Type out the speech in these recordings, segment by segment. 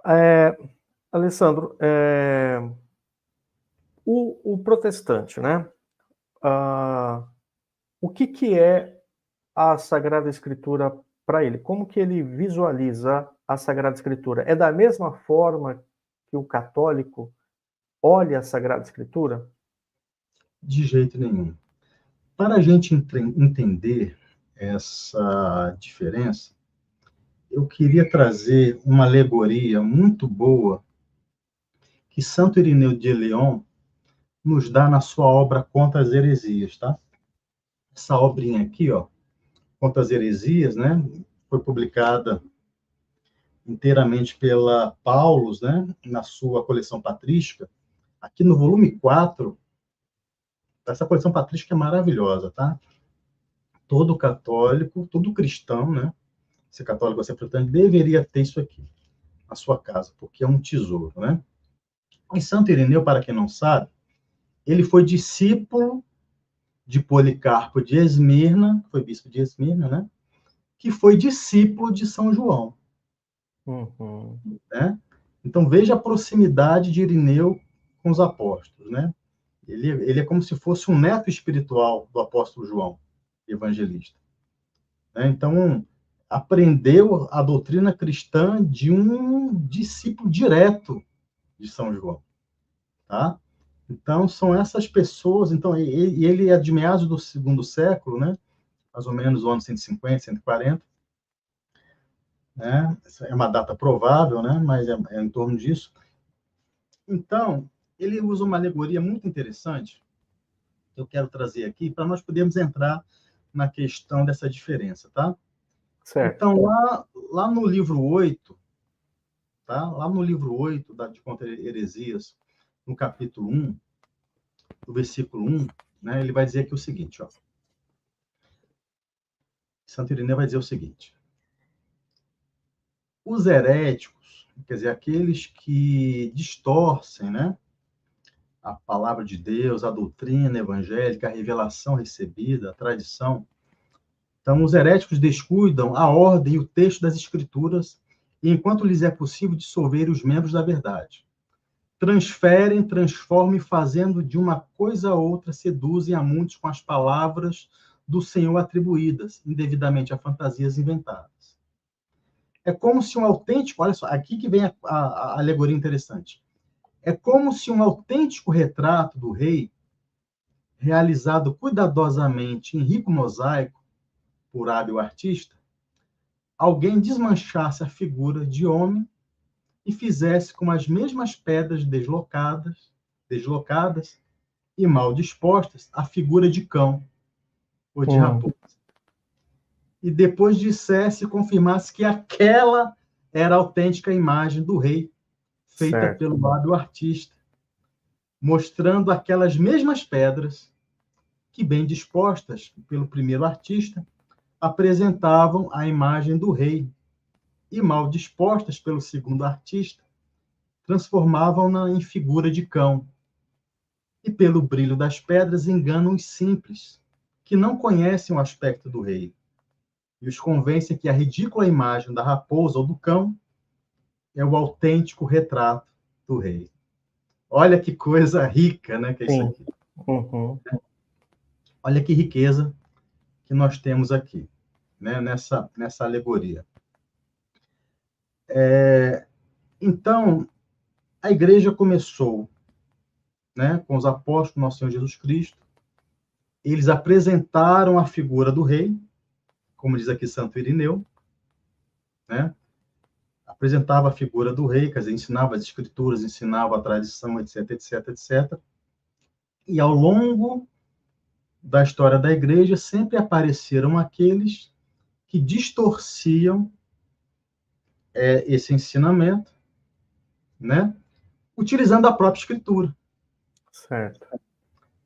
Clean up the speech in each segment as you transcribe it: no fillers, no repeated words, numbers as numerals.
É, Alessandro, o protestante, né? Ah, o que é a Sagrada Escritura para ele? Como que ele visualiza a Sagrada Escritura? É da mesma forma que o católico olha a Sagrada Escritura? De jeito nenhum. Para a gente entender essa diferença, eu queria trazer uma alegoria muito boa que Santo Irineu de León nos dá na sua obra Contra as Heresias, tá? Essa obrinha aqui, ó, Contra as Heresias, né, foi publicada inteiramente pela Paulus, né, na sua coleção patrística. Aqui no volume 4, essa coleção patrística é maravilhosa, tá? Todo católico, todo cristão, né, se católico ou se protestante, deveria ter isso aqui na sua casa, porque é um tesouro, né? E Santo Irineu, para quem não sabe, ele foi discípulo de Policarpo de Esmirna, foi bispo de Esmirna, né? Que foi discípulo de São João, Uhum. né? Então veja a proximidade de Irineu com os apóstolos, né? Ele é como se fosse um neto espiritual do apóstolo João, evangelista, né? Então aprendeu a doutrina cristã de um discípulo direto de São João, tá? Então são essas pessoas. Então ele é de meados do segundo século, né? Mais ou menos o ano 150, 140, né? Essa é uma data provável, né? Mas é em torno disso. Então, ele usa uma alegoria muito interessante que eu quero trazer aqui para nós podermos entrar na questão dessa diferença, tá? Certo. Então, lá no livro 8, tá? Lá no livro 8 de Contra Heresias, no capítulo 1, no versículo 1, né? Ele vai dizer aqui o seguinte, ó. Santo Irineu vai dizer o seguinte: os heréticos, quer dizer, aqueles que distorcem, né, a palavra de Deus, a doutrina evangélica, a revelação recebida, a tradição. Então, os heréticos descuidam a ordem e o texto das Escrituras, e enquanto lhes é possível dissolver os membros da verdade. Transferem, transformam e, fazendo de uma coisa a outra, seduzem a muitos com as palavras do Senhor atribuídas, indevidamente a fantasias inventadas. É como se um autêntico, olha só, aqui que vem a alegoria interessante. É como se um autêntico retrato do rei, realizado cuidadosamente em rico mosaico por hábil artista, alguém desmanchasse a figura de homem e fizesse com as mesmas pedras deslocadas e mal dispostas a figura de cão ou de Hum, raposa. E depois dissesse e confirmasse que aquela era a autêntica imagem do rei, feita certo. pelo hábil artista, mostrando aquelas mesmas pedras que, bem dispostas pelo primeiro artista, apresentavam a imagem do rei, e mal dispostas pelo segundo artista, transformavam-na em figura de cão, e pelo brilho das pedras enganam os simples, que não conhecem o aspecto do rei, e os convencem que a ridícula imagem da raposa ou do cão é o autêntico retrato do rei. Olha que coisa rica, né, que é isso Sim. aqui. Uhum. Olha que riqueza que nós temos aqui, né, nessa alegoria. Então, a igreja começou, né, com os apóstolos do nosso Senhor Jesus Cristo. Eles apresentaram a figura do rei, como diz aqui Santo Irineu, né? Apresentava a figura do rei, quer dizer, ensinava as escrituras, ensinava a tradição, etc, etc, etc. E ao longo da história da igreja sempre apareceram aqueles que distorciam esse ensinamento, né? Utilizando a própria escritura. Certo.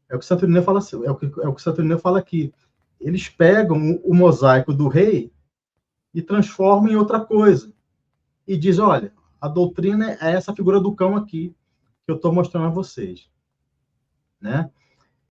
É o que Santo Irineu fala, é o que Santo Irineu fala aqui. Eles pegam o mosaico do rei e transformam em outra coisa. E diz, olha, a doutrina é essa figura do cão aqui, que eu estou mostrando a vocês, né?